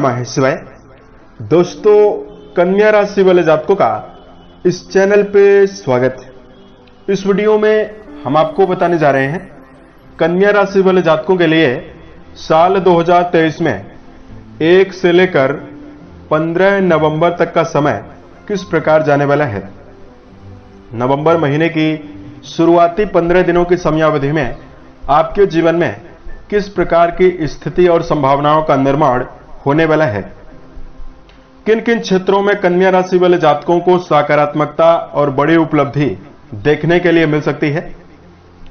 नमः शिवाय। दोस्तों, कन्या राशि वाले जातकों का इस चैनल पे स्वागत है। इस वीडियो में हम आपको बताने जा रहे हैं कन्या राशि वाले जातकों के लिए साल 2023 में 1 से लेकर 15 नवंबर तक का समय किस प्रकार जाने वाला है। नवंबर महीने की शुरुआती 15 दिनों की समयावधि में आपके जीवन में किस प्रकार की स्थिति और संभावनाओं का निर्माण होने वाला है। किन किन क्षेत्रों में कन्या राशि वाले जातकों को सकारात्मकता और बड़ी उपलब्धि देखने के लिए मिल सकती है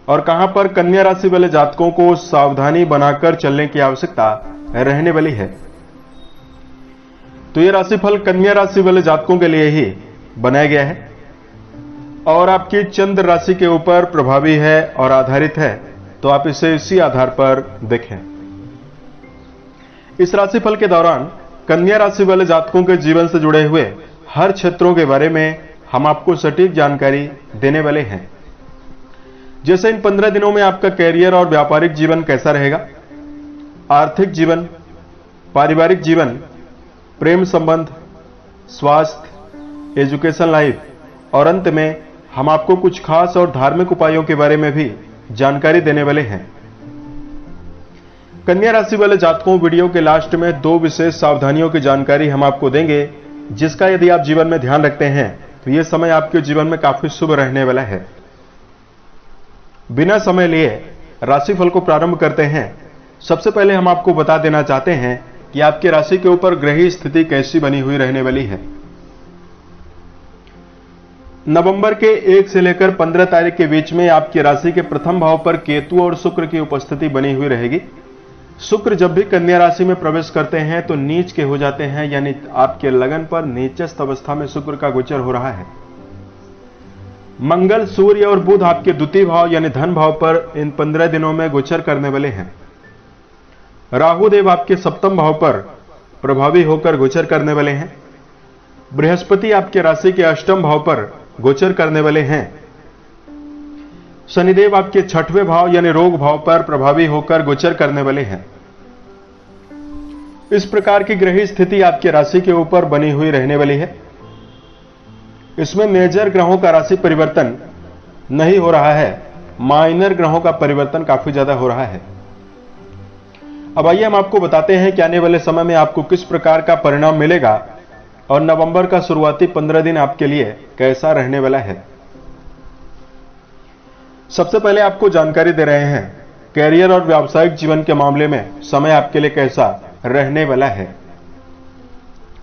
और कहां पर कन्या राशि वाले जातकों को सावधानी बनाकर चलने की आवश्यकता रहने वाली है। तो यह राशिफल कन्या राशि वाले जातकों के लिए ही बनाया गया है और आपकी चंद्र राशि के ऊपर प्रभावी है और आधारित है, तो आप इसे इसी आधार पर देखें। इस राशिफल के दौरान कन्या राशि वाले जातकों के जीवन से जुड़े हुए हर क्षेत्रों के बारे में हम आपको सटीक जानकारी देने वाले हैं। जैसे इन 15 दिनों में आपका कैरियर और व्यापारिक जीवन कैसा रहेगा, आर्थिक जीवन, पारिवारिक जीवन, प्रेम संबंध, स्वास्थ्य, एजुकेशन लाइफ और अंत में हम आपको कुछ खास और धार्मिक उपायों के बारे में भी जानकारी देने वाले हैं। कन्या राशि वाले जातकों, वीडियो के लास्ट में 2 विशेष सावधानियों की जानकारी हम आपको देंगे, जिसका यदि आप जीवन में ध्यान रखते हैं तो यह समय आपके जीवन में काफी शुभ रहने वाला है। बिना समय लिए राशिफल को प्रारंभ करते हैं। सबसे पहले हम आपको बता देना चाहते हैं कि आपकी राशि के ऊपर ग्रही स्थिति कैसी बनी हुई रहने वाली है। नवंबर के 1 से लेकर 15 तारीख के बीच में आपकी राशि के प्रथम भाव पर केतु और शुक्र की उपस्थिति बनी हुई रहेगी। शुक्र जब भी कन्या राशि में प्रवेश करते हैं तो नीच के हो जाते हैं, यानी आपके लगन पर नीचस्थ अवस्था में शुक्र का गोचर हो रहा है। मंगल, सूर्य और बुध आपके द्वितीय भाव यानी धन भाव पर इन 15 दिनों में गोचर करने वाले हैं। राहु देव आपके सप्तम भाव पर प्रभावी होकर गोचर करने वाले हैं। बृहस्पति आपके राशि के अष्टम भाव पर गोचर करने वाले हैं। शनिदेव आपके 6वें भाव यानी रोग भाव पर प्रभावी होकर गोचर करने वाले हैं। इस प्रकार की ग्रही स्थिति आपकी राशि के ऊपर बनी हुई रहने वाली है। इसमें मेजर ग्रहों का राशि परिवर्तन नहीं हो रहा है, माइनर ग्रहों का परिवर्तन काफी ज्यादा हो रहा है। अब आइए हम आपको बताते हैं कि आने वाले समय में आपको किस प्रकार का परिणाम मिलेगा और नवंबर का शुरुआती 15 दिन आपके लिए कैसा रहने वाला है। सबसे पहले आपको जानकारी दे रहे हैं कैरियर और व्यावसायिक जीवन के मामले में समय आपके लिए कैसा रहने वाला है।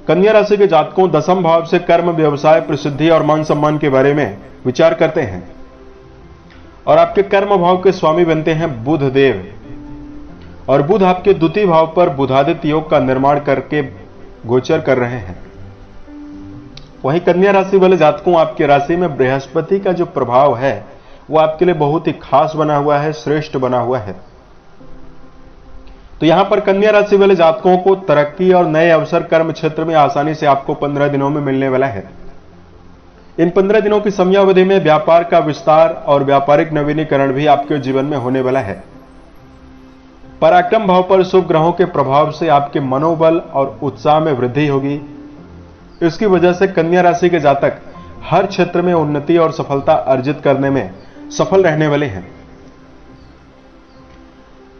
कन्या राशि के जातकों दसम भाव से कर्म, व्यवसाय, प्रसिद्धि और मान सम्मान के बारे में विचार करते हैं और आपके कर्म भाव के स्वामी बनते हैं बुध देव और बुध आपके द्वितीय भाव पर बुधादित्य योग का निर्माण करके गोचर कर रहे हैं। वहीं कन्या राशि वाले जातकों आपकी राशि में बृहस्पति का जो प्रभाव है वो आपके लिए बहुत ही खास बना हुआ है, श्रेष्ठ बना हुआ है। तो यहां पर कन्या राशि वाले जातकों को तरक्की और नए अवसर कर्म क्षेत्र में आसानी से आपको 15 दिनों में मिलने वाला है। इन 15 दिनों की समयावधि में व्यापार का विस्तार और व्यापारिक नवीनीकरण भी आपके जीवन में होने वाला है। पराक्रम भाव पर शुभ ग्रहों के प्रभाव से आपके मनोबल और उत्साह में वृद्धि होगी। इसकी वजह से कन्या राशि के जातक हर क्षेत्र में उन्नति और सफलता अर्जित करने में सफल रहने वाले हैं।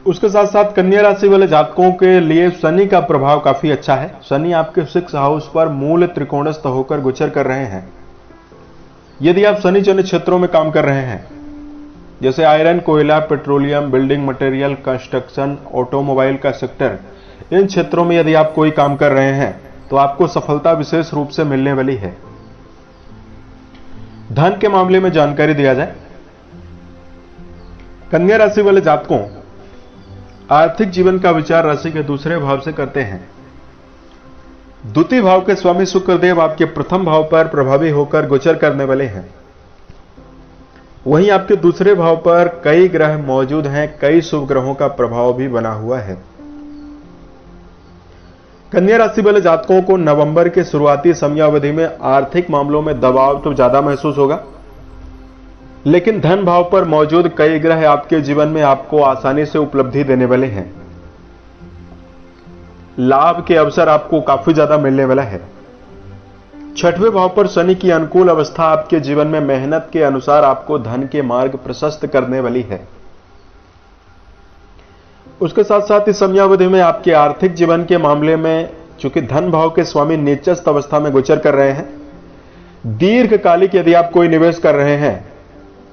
उसके साथ साथ कन्या राशि वाले जातकों के लिए शनि का प्रभाव काफी अच्छा है। शनि आपके 6 हाउस पर मूल त्रिकोणस्थ होकर गोचर कर रहे हैं। यदि आप शनि जन्य क्षेत्रों में काम कर रहे हैं, जैसे आयरन, कोयला, petroleum, building material, construction, automobile का सेक्टर, इन क्षेत्रों में यदि आप कोई काम कर रहे हैं तो आपको सफलता विशेष रूप से मिलने वाली है। धन के मामले में जानकारी दिया जाए, कन्या राशि वाले जातकों आर्थिक जीवन का विचार राशि के दूसरे भाव से करते हैं। द्वितीय भाव के स्वामी शुक्रदेव आपके प्रथम भाव पर प्रभावी होकर गोचर करने वाले हैं। वहीं आपके दूसरे भाव पर कई ग्रह मौजूद हैं, कई शुभ ग्रहों का प्रभाव भी बना हुआ है। कन्या राशि वाले जातकों को नवंबर के शुरुआती समयावधि में आर्थिक मामलों में दबाव तो ज्यादा महसूस होगा, लेकिन धन भाव पर मौजूद कई ग्रह आपके जीवन में आपको आसानी से उपलब्धि देने वाले हैं। लाभ के अवसर आपको काफी ज्यादा मिलने वाला है। छठवें भाव पर शनि की अनुकूल अवस्था आपके जीवन में मेहनत के अनुसार आपको धन के मार्ग प्रशस्त करने वाली है। उसके साथ साथ इस समयावधि में आपके आर्थिक जीवन के मामले में चूंकि धन भाव के स्वामी नीचस्थ अवस्था में गोचर कर रहे हैं, दीर्घकालिक यदि आप कोई निवेश कर रहे हैं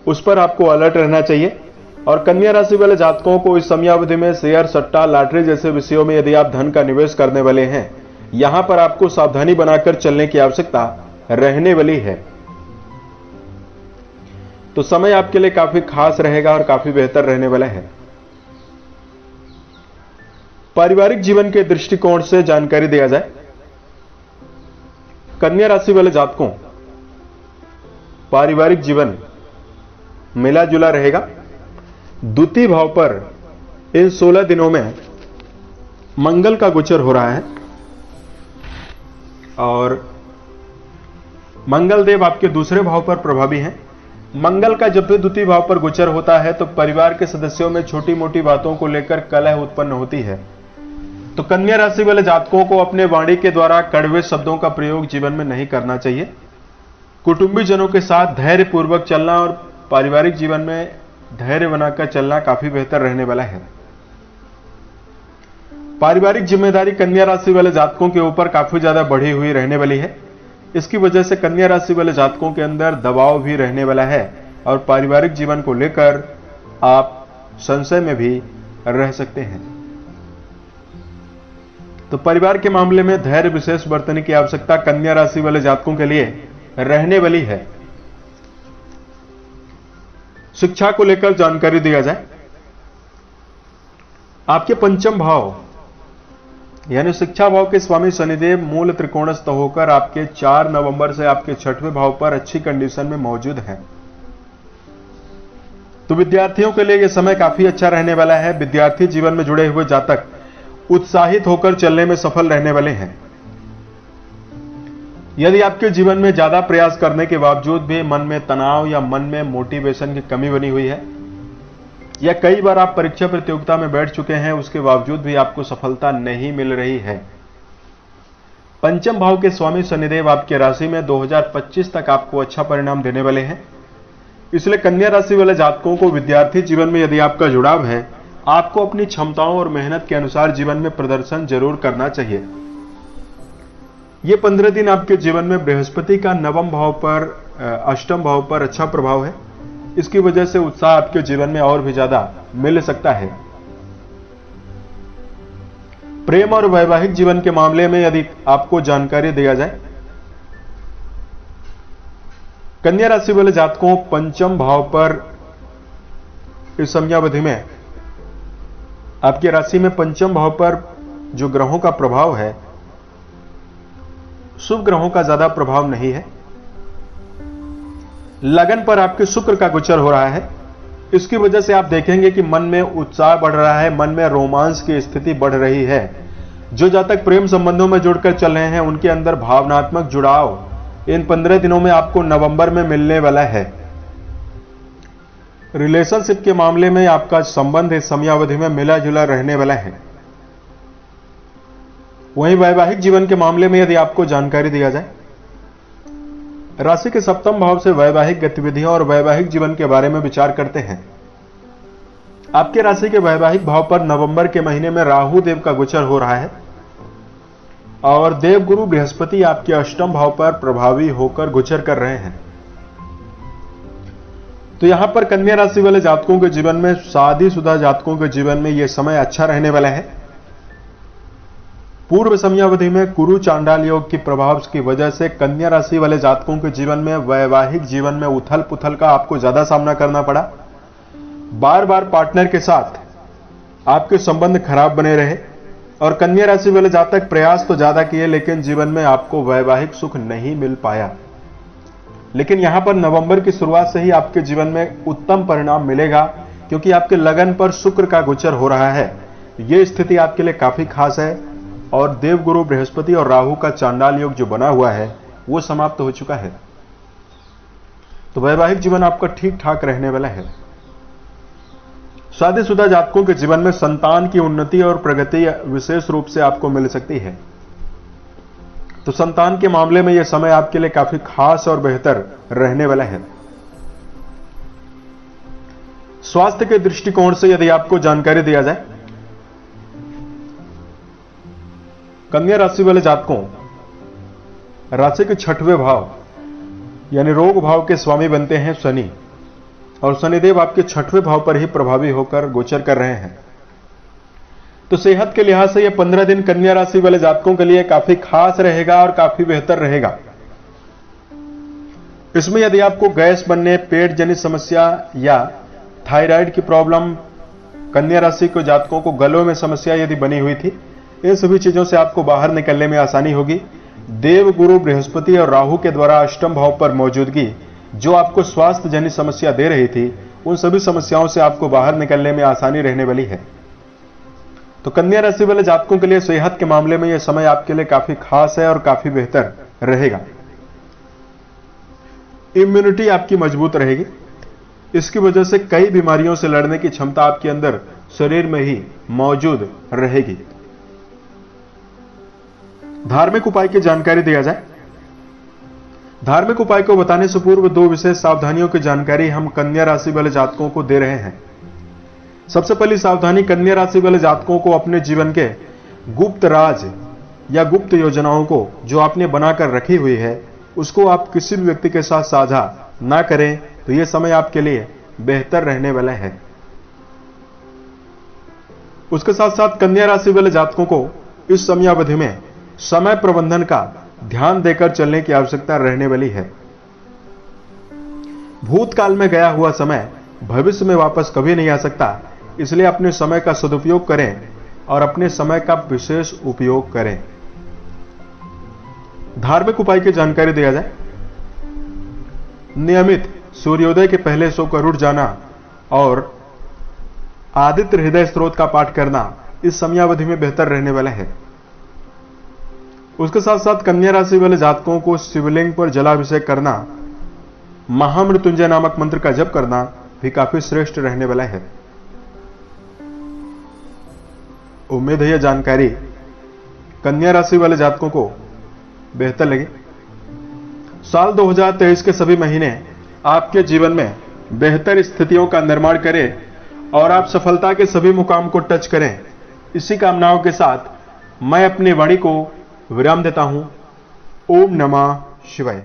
उस पर आपको अलर्ट रहना चाहिए। और कन्या राशि वाले जातकों को इस समयावधि में शेयर, सट्टा, लॉटरी जैसे विषयों में यदि आप धन का निवेश करने वाले हैं, यहां पर आपको सावधानी बनाकर चलने की आवश्यकता रहने वाली है। तो समय आपके लिए काफी खास रहेगा और काफी बेहतर रहने वाला है। पारिवारिक जीवन के दृष्टिकोण से जानकारी दिया जाए, कन्या राशि वाले जातकों पारिवारिक जीवन मिला जुला रहेगा। द्वितीय भाव पर इन 16 दिनों में मंगल का गोचर हो रहा है और मंगल देव आपके दूसरे भाव पर प्रभावी हैं। मंगल का जब भी द्वितीय भाव पर गोचर होता है तो परिवार के सदस्यों में छोटी मोटी बातों को लेकर कलह उत्पन्न होती है। तो कन्या राशि वाले जातकों को अपने वाणी के द्वारा कड़वे शब्दों का प्रयोग जीवन में नहीं करना चाहिए। कुटुंबी जनों के साथ धैर्य पूर्वक चलना और पारिवारिक जीवन में धैर्य बनाकर चलना काफी बेहतर रहने वाला है। पारिवारिक जिम्मेदारी कन्या राशि वाले जातकों के ऊपर काफी ज्यादा बढ़ी हुई रहने वाली है। इसकी वजह से कन्या राशि वाले जातकों के अंदर दबाव भी रहने वाला है और पारिवारिक जीवन को लेकर आप संशय में भी रह सकते हैं। तो परिवार के मामले में धैर्य विशेष बरतने की आवश्यकता कन्या राशि वाले जातकों के लिए रहने वाली है। शिक्षा को लेकर जानकारी दिया जाए, आपके पंचम भाव यानी शिक्षा भाव के स्वामी शनिदेव मूल त्रिकोणस्थ होकर आपके 4 नवंबर से आपके 6वें भाव पर अच्छी कंडीशन में मौजूद हैं। तो विद्यार्थियों के लिए यह समय काफी अच्छा रहने वाला है। विद्यार्थी जीवन में जुड़े हुए जातक उत्साहित होकर चलने में सफल रहने वाले हैं। यदि आपके जीवन में ज्यादा प्रयास करने के बावजूद भी मन में तनाव या मन में मोटिवेशन की कमी बनी हुई है या कई बार आप परीक्षा प्रतियोगिता में बैठ चुके हैं, उसके बावजूद भी आपको सफलता नहीं मिल रही है, पंचम भाव के स्वामी शनिदेव आपके राशि में 2025 तक आपको अच्छा परिणाम देने वाले हैं। इसलिए कन्या राशि वाले जातकों को विद्यार्थी जीवन में यदि आपका जुड़ाव है, आपको अपनी क्षमताओं और मेहनत के अनुसार जीवन में प्रदर्शन जरूर करना चाहिए। ये 15 दिन आपके जीवन में बृहस्पति का नवम भाव पर, अष्टम भाव पर अच्छा प्रभाव है। इसकी वजह से उत्साह आपके जीवन में और भी ज्यादा मिल सकता है। प्रेम और वैवाहिक जीवन के मामले में यदि आपको जानकारी दिया जाए, कन्या राशि वाले जातकों पंचम भाव पर इस समयावधि में आपकी राशि में पंचम भाव पर जो ग्रहों का प्रभाव है, शुभ ग्रहों का ज्यादा प्रभाव नहीं है। लगन पर आपके शुक्र का गोचर हो रहा है। इसकी वजह से आप देखेंगे कि मन में उत्साह बढ़ रहा है, मन में रोमांस की स्थिति बढ़ रही है। जो जातक प्रेम संबंधों में जुड़कर चल रहे हैं उनके अंदर भावनात्मक जुड़ाव इन 15 दिनों में आपको नवंबर में मिलने वाला है। रिलेशनशिप के मामले में आपका संबंध इस समयावधि में मिला जुला रहने वाला है। वहीं वैवाहिक जीवन के मामले में यदि आपको जानकारी दिया जाए, राशि के सप्तम भाव से वैवाहिक गतिविधियों और वैवाहिक जीवन के बारे में विचार करते हैं। आपके राशि के वैवाहिक भाव पर नवंबर के महीने में राहु देव का गोचर हो रहा है और देवगुरु बृहस्पति आपके अष्टम भाव पर प्रभावी होकर गोचर कर रहे हैं। तो यहां पर कन्या राशि वाले जातकों के जीवन में, शादीशुदा जातकों के जीवन में यह समय अच्छा रहने वाला है। पूर्व समयावधि में कुरु चांडाल योग की प्रभाव की वजह से कन्या राशि वाले जातकों के जीवन में वैवाहिक जीवन में उथल पुथल का आपको ज्यादा सामना करना पड़ा। बार बार पार्टनर के साथ आपके संबंध खराब बने रहे और कन्या राशि वाले जातक प्रयास तो ज्यादा किए लेकिन जीवन में आपको वैवाहिक सुख नहीं मिल पाया। लेकिन यहां पर नवंबर की शुरुआत से ही आपके जीवन में उत्तम परिणाम मिलेगा क्योंकि आपके लगन पर शुक्र का गोचर हो रहा है। यह स्थिति आपके लिए काफी खास है और देवगुरु बृहस्पति और राहु का चांडाल योग जो बना हुआ है वो समाप्त हो चुका है। तो वैवाहिक जीवन आपका ठीक ठाक रहने वाला है। शादीशुदा जातकों के जीवन में संतान की उन्नति और प्रगति विशेष रूप से आपको मिल सकती है। तो संतान के मामले में यह समय आपके लिए काफी खास और बेहतर रहने वाला है। स्वास्थ्य के दृष्टिकोण से यदि आपको जानकारी दिया जाए, कन्या राशि वाले जातकों, राशि के 6वें भाव यानी रोग भाव के स्वामी बनते हैं शनि, और शनिदेव आपके 6वें भाव पर ही प्रभावी होकर गोचर कर रहे हैं। तो सेहत के लिहाज से यह 15 दिन कन्या राशि वाले जातकों के लिए काफी खास रहेगा और काफी बेहतर रहेगा। इसमें यदि आपको गैस बनने, पेट जनित समस्या या थायराइड की प्रॉब्लम, कन्या राशि के जातकों को गलों में समस्या यदि बनी हुई थी, इन सभी चीजों से आपको बाहर निकलने में आसानी होगी। देव गुरु बृहस्पति और राहु के द्वारा अष्टम भाव पर मौजूदगी जो आपको स्वास्थ्य जनित समस्या दे रही थी, उन सभी समस्याओं से आपको बाहर निकलने में आसानी रहने वाली है। तो कन्या राशि वाले जातकों के लिए सेहत के मामले में यह समय आपके लिए काफी खास है और काफी बेहतर रहेगा। इम्यूनिटी आपकी मजबूत रहेगी, इसकी वजह से कई बीमारियों से लड़ने की क्षमता आपके अंदर शरीर में ही मौजूद रहेगी। धार्मिक उपाय की जानकारी दिया जाए। धार्मिक उपाय को बताने से पूर्व 2 विशेष सावधानियों की जानकारी हम कन्या राशि वाले जातकों को दे रहे हैं। सबसे पहली सावधानी, कन्या राशि वाले जातकों को अपने जीवन के गुप्त राज या गुप्त योजनाओं को जो आपने बनाकर रखी हुई है, उसको आप किसी भी व्यक्ति के साथ साझा ना करें, तो यह समय आपके लिए बेहतर रहने वाला है। उसके साथ साथ कन्या राशि वाले जातकों को इस समयावधि में समय प्रबंधन का ध्यान देकर चलने की आवश्यकता रहने वाली है। भूतकाल में गया हुआ समय भविष्य में वापस कभी नहीं आ सकता, इसलिए अपने समय का सदुपयोग करें और अपने समय का विशेष उपयोग करें। धार्मिक उपाय की जानकारी दिया जाए। नियमित सूर्योदय के पहले सोकर उठ जाना और आदित्य हृदय स्त्रोत का पाठ करना इस समयावधि में बेहतर रहने वाला है। उसके साथ साथ कन्या राशि वाले जातकों को शिवलिंग पर जलाभिषेक करना, महामृत्युंजय नामक मंत्र का जप करना भी काफी श्रेष्ठ रहने वाला है। उम्मीद है यह जानकारी कन्या राशि वाले जातकों को बेहतर लगी। साल 2023 के सभी महीने आपके जीवन में बेहतर स्थितियों का निर्माण करें और आप सफलता के सभी मुकाम को टच करें। इसी कामनाओं के साथ मैं अपनी वाणी को विराम देता हूं। ओम नमः शिवाय।